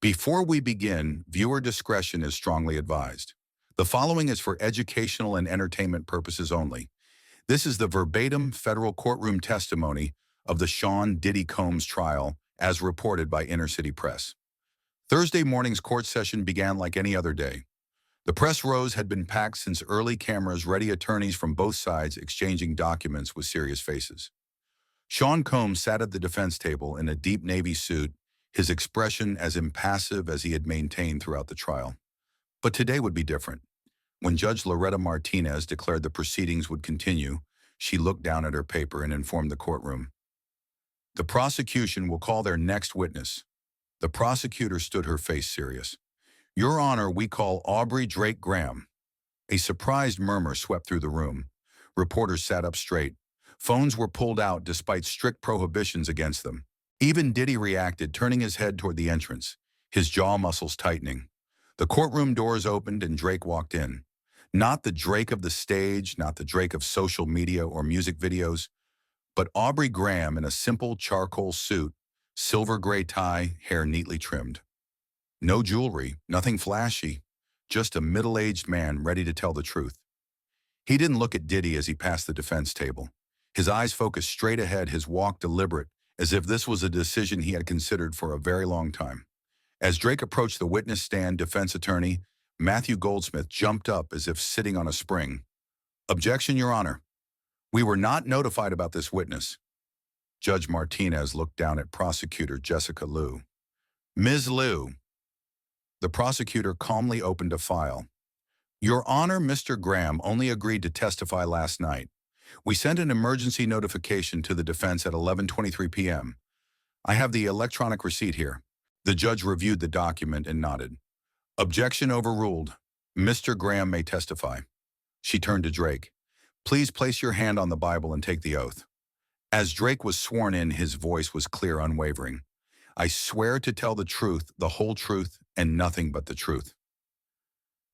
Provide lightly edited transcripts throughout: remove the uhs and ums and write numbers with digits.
Before we begin, viewer discretion is strongly advised. The following is for educational and entertainment purposes only. This is the verbatim federal courtroom testimony of the Sean Diddy Combs trial as reported by Inner City Press. Thursday morning's court session began like any other day. The press rows had been packed since early, cameras ready, attorneys from both sides exchanging documents with serious faces. Sean Combs sat at the defense table in a deep navy suit, his expression as impassive as he had maintained throughout the trial. But today would be different. When Judge Loretta Martinez declared the proceedings would continue, she looked down at her paper and informed the courtroom. The prosecution will call their next witness. The prosecutor stood, her face serious. Your Honor, we call Aubrey Drake Graham. A surprised murmur swept through the room. Reporters sat up straight. Phones were pulled out despite strict prohibitions against them. Even Diddy reacted, turning his head toward the entrance, his jaw muscles tightening. The courtroom doors opened and Drake walked in. Not the Drake of the stage, not the Drake of social media or music videos, but Aubrey Graham in a simple charcoal suit, silver gray tie, hair neatly trimmed. No jewelry, nothing flashy, just a middle-aged man ready to tell the truth. He didn't look at Diddy as he passed the defense table. His eyes focused straight ahead, his walk deliberate, as if this was a decision he had considered for a very long time. As Drake approached the witness stand, defense attorney Matthew Goldsmith jumped up as if sitting on a spring. Objection, Your Honor. We were not notified about this witness. Judge Martinez looked down at prosecutor Jessica Liu. Ms. Liu. The prosecutor calmly opened a file. Your Honor, Mr. Graham only agreed to testify last night. We sent an emergency notification to the defense at 11:23 p.m. I have the electronic receipt here. The judge reviewed the document and nodded. Objection overruled. Mr. Graham may testify. She turned to Drake. Please place your hand on the Bible and take the oath. As Drake was sworn in, his voice was clear, unwavering. I swear to tell the truth, the whole truth, and nothing but the truth.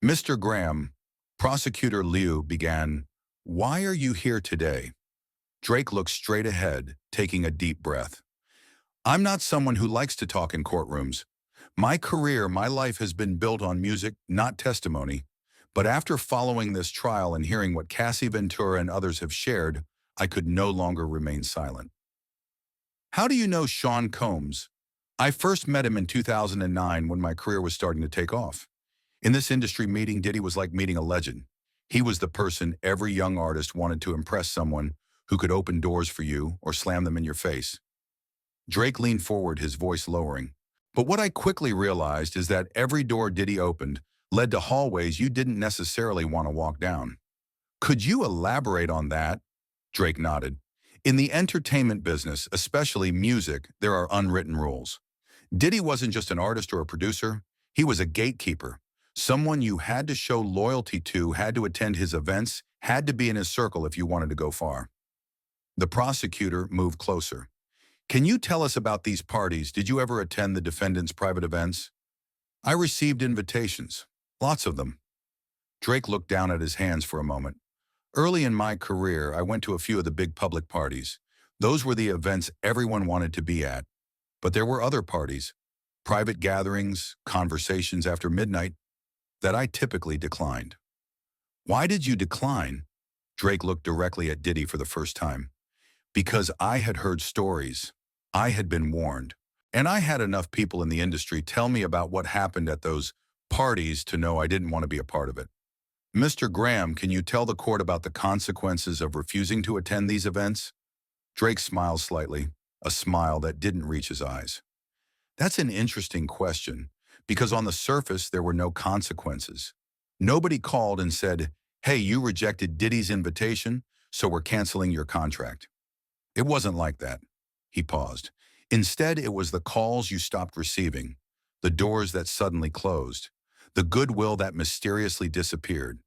Mr. Graham, Prosecutor Liu began, why are you here today? Drake looked straight ahead, taking a deep breath. I'm not someone who likes to talk in courtrooms. My career, my life has been built on music, not testimony. But after following this trial and hearing what Cassie Ventura and others have shared, I could no longer remain silent. How do you know Sean Combs? I first met him in 2009 when my career was starting to take off. In this industry meeting, Diddy was like meeting a legend. He was the person every young artist wanted to impress, someone who could open doors for you or slam them in your face. Drake leaned forward, his voice lowering. But what I quickly realized is that every door Diddy opened led to hallways you didn't necessarily want to walk down. Could you elaborate on that? Drake nodded. In the entertainment business, especially music, there are unwritten rules. Diddy wasn't just an artist or a producer. He was a gatekeeper. Someone you had to show loyalty to, had to attend his events, had to be in his circle if you wanted to go far. The prosecutor moved closer. Can you tell us about these parties? Did you ever attend the defendant's private events? I received invitations, lots of them. Drake looked down at his hands for a moment. Early in my career, I went to a few of the big public parties. Those were the events everyone wanted to be at. But there were other parties, private gatherings, conversations after midnight, that I typically declined. Why did you decline? Drake looked directly at Diddy for the first time. Because I had heard stories. I had been warned. And I had enough people in the industry tell me about what happened at those parties to know I didn't want to be a part of it. Mr. Graham, can you tell the court about the consequences of refusing to attend these events? Drake smiled slightly, a smile that didn't reach his eyes. That's an interesting question, because on the surface there were no consequences. Nobody called and said, hey, you rejected Diddy's invitation, so we're canceling your contract. It wasn't like that. He paused. Instead, it was the calls you stopped receiving, the doors that suddenly closed, the goodwill that mysteriously disappeared.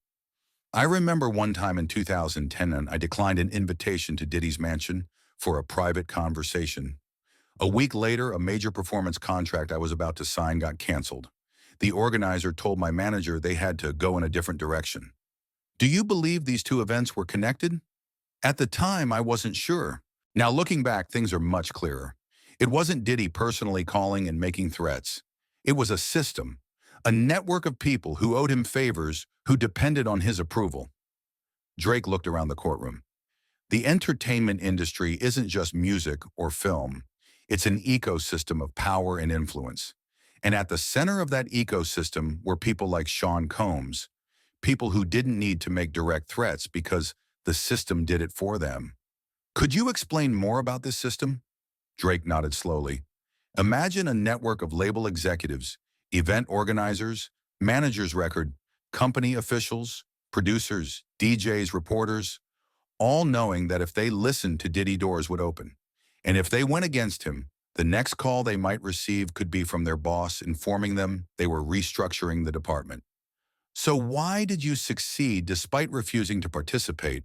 I remember one time in 2010, I declined an invitation to Diddy's mansion for a private conversation. A week later, a major performance contract I was about to sign got canceled. The organizer told my manager they had to go in a different direction. Do you believe these two events were connected? At the time, I wasn't sure. Now looking back, things are much clearer. It wasn't Diddy personally calling and making threats. It was a system, a network of people who owed him favors, who depended on his approval. Drake looked around the courtroom. The entertainment industry isn't just music or film. It's an ecosystem of power and influence. And at the center of that ecosystem were people like Sean Combs, people who didn't need to make direct threats because the system did it for them. Could you explain more about this system? Drake nodded slowly. Imagine a network of label executives, event organizers, managers record, company officials, producers, DJs, reporters, all knowing that if they listened to Diddy, doors would open. And if they went against him, the next call they might receive could be from their boss informing them they were restructuring the department. So why did you succeed despite refusing to participate?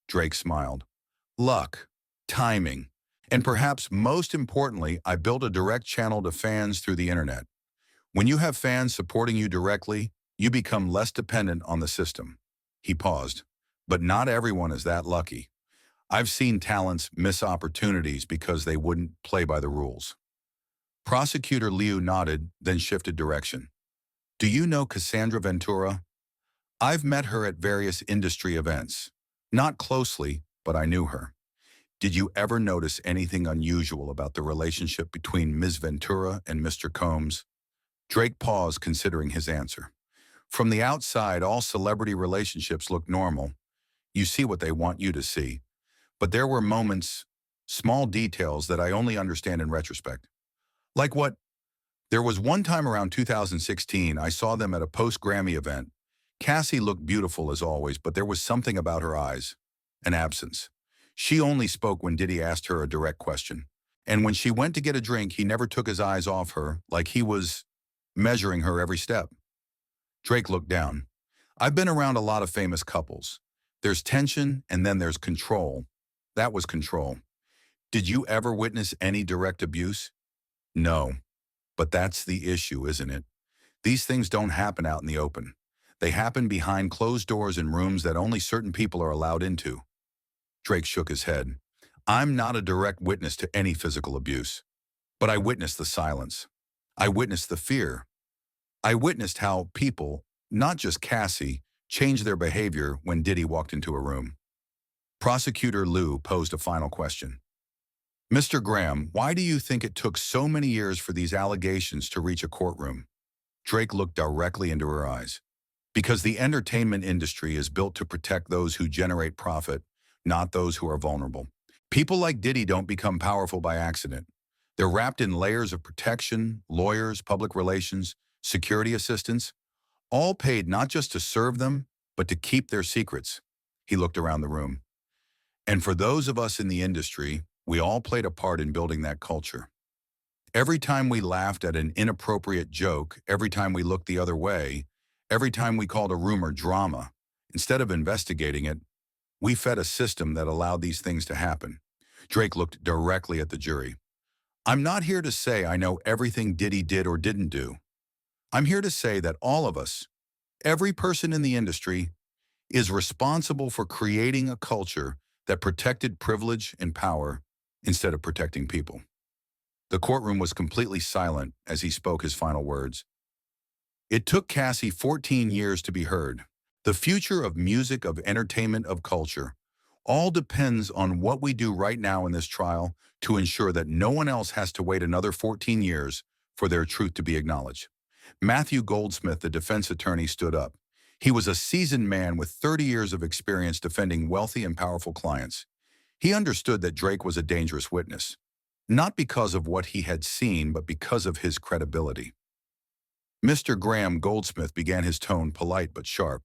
Drake smiled. Luck, timing, and perhaps most importantly, I built a direct channel to fans through the internet. When you have fans supporting you directly, you become less dependent on the system. He paused. But not everyone is that lucky. I've seen talents miss opportunities because they wouldn't play by the rules. Prosecutor Liu nodded, then shifted direction. Do you know Cassandra Ventura? I've met her at various industry events. Not closely, but I knew her. Did you ever notice anything unusual about the relationship between Ms. Ventura and Mr. Combs? Drake paused, considering his answer. From the outside, all celebrity relationships look normal. You see what they want you to see. But there were moments, small details that I only understand in retrospect. Like what? There was one time around 2016, I saw them at a post-Grammy event. Cassie looked beautiful as always, but there was something about her eyes, an absence. She only spoke when Diddy asked her a direct question. And when she went to get a drink, he never took his eyes off her, like he was measuring her every step. Drake looked down. I've been around a lot of famous couples. There's tension, and then there's control. That was control. Did you ever witness any direct abuse? No. But that's the issue, isn't it? These things don't happen out in the open. They happen behind closed doors in rooms that only certain people are allowed into. Drake shook his head. I'm not a direct witness to any physical abuse. But I witnessed the silence. I witnessed the fear. I witnessed how people, not just Cassie, changed their behavior when Diddy walked into a room. Prosecutor Liu posed a final question. Mr. Graham, why do you think it took so many years for these allegations to reach a courtroom? Drake looked directly into her eyes. Because the entertainment industry is built to protect those who generate profit, not those who are vulnerable. People like Diddy don't become powerful by accident. They're wrapped in layers of protection, lawyers, public relations, security assistants, all paid not just to serve them, but to keep their secrets. He looked around the room. And for those of us in the industry, we all played a part in building that culture. Every time we laughed at an inappropriate joke, every time we looked the other way, every time we called a rumor drama, instead of investigating it, we fed a system that allowed these things to happen. Drake looked directly at the jury. I'm not here to say I know everything Diddy did or didn't do. I'm here to say that all of us, every person in the industry, is responsible for creating a culture that protected privilege and power instead of protecting people. The courtroom was completely silent as he spoke his final words. It took Cassie 14 years to be heard. The future of music, of entertainment, of culture, all depends on what we do right now in this trial to ensure that no one else has to wait another 14 years for their truth to be acknowledged. Matthew Goldsmith, the defense attorney, stood up. He was a seasoned man with 30 years of experience defending wealthy and powerful clients. He understood that Drake was a dangerous witness, not because of what he had seen, but because of his credibility. Mr. Graham, Goldsmith began, his tone polite but sharp.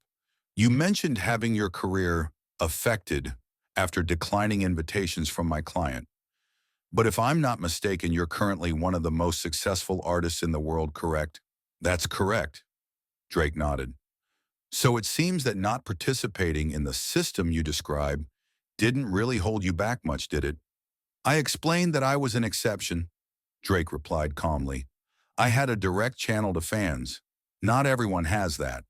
You mentioned having your career affected after declining invitations from my client. But if I'm not mistaken, you're currently one of the most successful artists in the world, correct? That's correct. Drake nodded. So it seems that not participating in the system you described didn't really hold you back much, did it? I explained that I was an exception, Drake replied calmly. I had a direct channel to fans. Not everyone has that.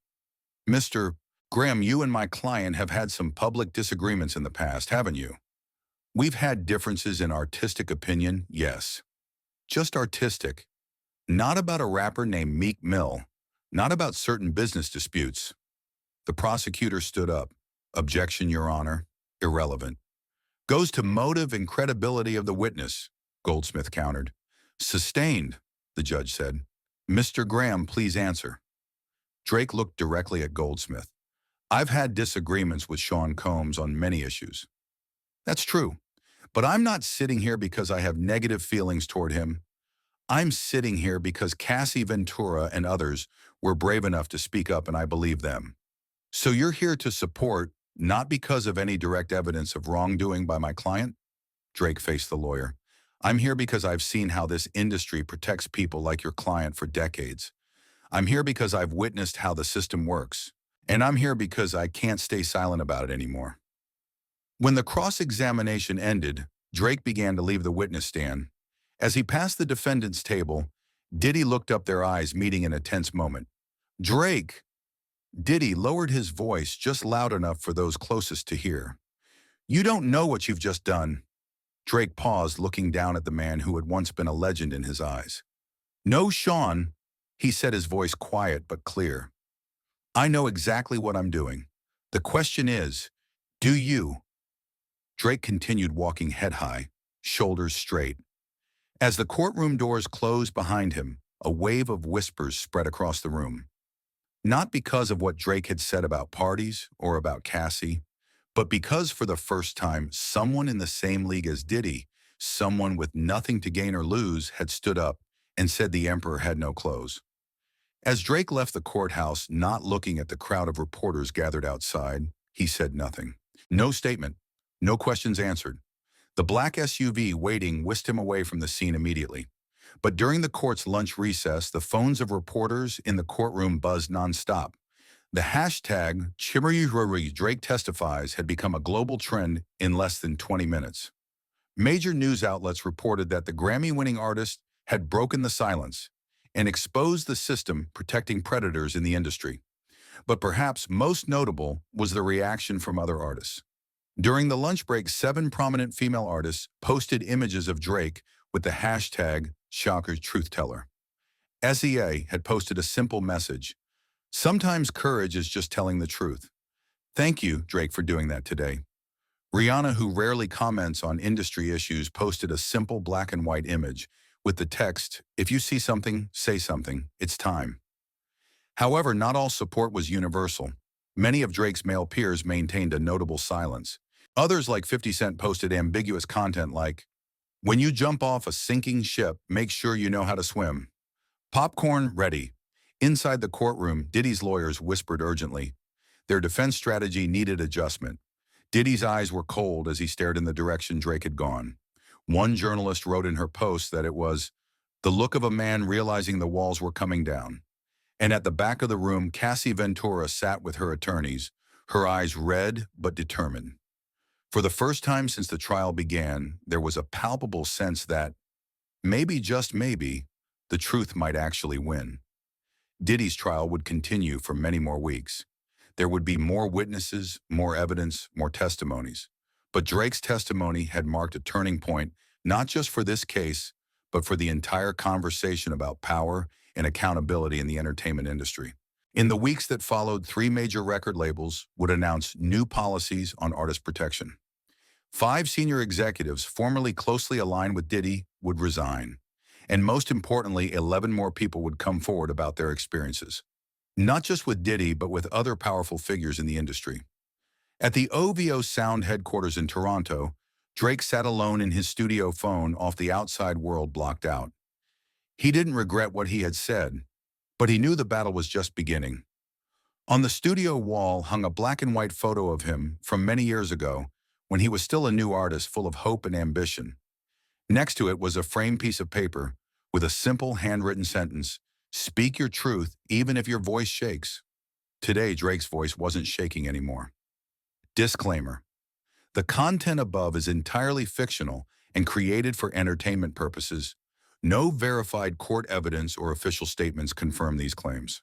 Mr. Graham, you and my client have had some public disagreements in the past, haven't you? We've had differences in artistic opinion, yes. Just artistic. Not about a rapper named Meek Mill. Not about certain business disputes. The prosecutor stood up. Objection, Your Honor. Irrelevant. Goes to motive and credibility of the witness, Goldsmith countered. Sustained, the judge said. Mr. Graham, please answer. Drake looked directly at Goldsmith. I've had disagreements with Sean Combs on many issues. That's true. But I'm not sitting here because I have negative feelings toward him. I'm sitting here because Cassie Ventura and others were brave enough to speak up, and I believe them. So you're here to support, not because of any direct evidence of wrongdoing by my client? Drake faced the lawyer. I'm here because I've seen how this industry protects people like your client for decades. I'm here because I've witnessed how the system works. And I'm here because I can't stay silent about it anymore. When the cross-examination ended, Drake began to leave the witness stand. As he passed the defendant's table, Diddy looked up, their eyes meeting in a tense moment. Drake! Diddy lowered his voice just loud enough for those closest to hear. You don't know what you've just done. Drake paused, looking down at the man who had once been a legend in his eyes. No, Sean, he said, his voice quiet but clear. I know exactly what I'm doing. The question is, do you? Drake continued walking head high, shoulders straight. As the courtroom doors closed behind him, a wave of whispers spread across the room. Not because of what Drake had said about parties or about Cassie, but because for the first time, someone in the same league as Diddy, someone with nothing to gain or lose, had stood up and said the emperor had no clothes. As Drake left the courthouse, not looking at the crowd of reporters gathered outside, he said nothing. No statement, no questions answered. The black SUV waiting whisked him away from the scene immediately. But during the court's lunch recess, the phones of reporters in the courtroom buzzed nonstop. The hashtag #ChimmeryRory Drake testifies had become a global trend in less than 20 minutes. Major news outlets reported that the Grammy-winning artist had broken the silence and exposed the system protecting predators in the industry. But perhaps most notable was the reaction from other artists. During the lunch break, 7 prominent female artists posted images of Drake with the hashtag #ShockerTruthTeller. SEA had posted a simple message. Sometimes courage is just telling the truth. Thank you, Drake, for doing that today. Rihanna, who rarely comments on industry issues, posted a simple black and white image with the text, if you see something, say something, it's time. However, not all support was universal. Many of Drake's male peers maintained a notable silence. Others, like 50 Cent, posted ambiguous content like, when you jump off a sinking ship, make sure you know how to swim. Popcorn ready. Inside the courtroom, Diddy's lawyers whispered urgently. Their defense strategy needed adjustment. Diddy's eyes were cold as he stared in the direction Drake had gone. One journalist wrote in her post that it was the look of a man realizing the walls were coming down. And at the back of the room, Cassie Ventura sat with her attorneys, her eyes red but determined. For the first time since the trial began, there was a palpable sense that, maybe, just maybe, the truth might actually win. Diddy's trial would continue for many more weeks. There would be more witnesses, more evidence, more testimonies. But Drake's testimony had marked a turning point, not just for this case, but for the entire conversation about power and accountability in the entertainment industry. In the weeks that followed, 3 major record labels would announce new policies on artist protection. 5 senior executives formerly closely aligned with Diddy would resign. And most importantly, 11 more people would come forward about their experiences. Not just with Diddy, but with other powerful figures in the industry. At the OVO Sound headquarters in Toronto, Drake sat alone in his studio phone, off the outside world blocked out. He didn't regret what he had said, but he knew the battle was just beginning. On the studio wall hung a black and white photo of him from many years ago, when he was still a new artist full of hope and ambition. Next to it was a framed piece of paper with a simple handwritten sentence, speak your truth even if your voice shakes. Today, Drake's voice wasn't shaking anymore. Disclaimer. The content above is entirely fictional and created for entertainment purposes. No verified court evidence or official statements confirm these claims.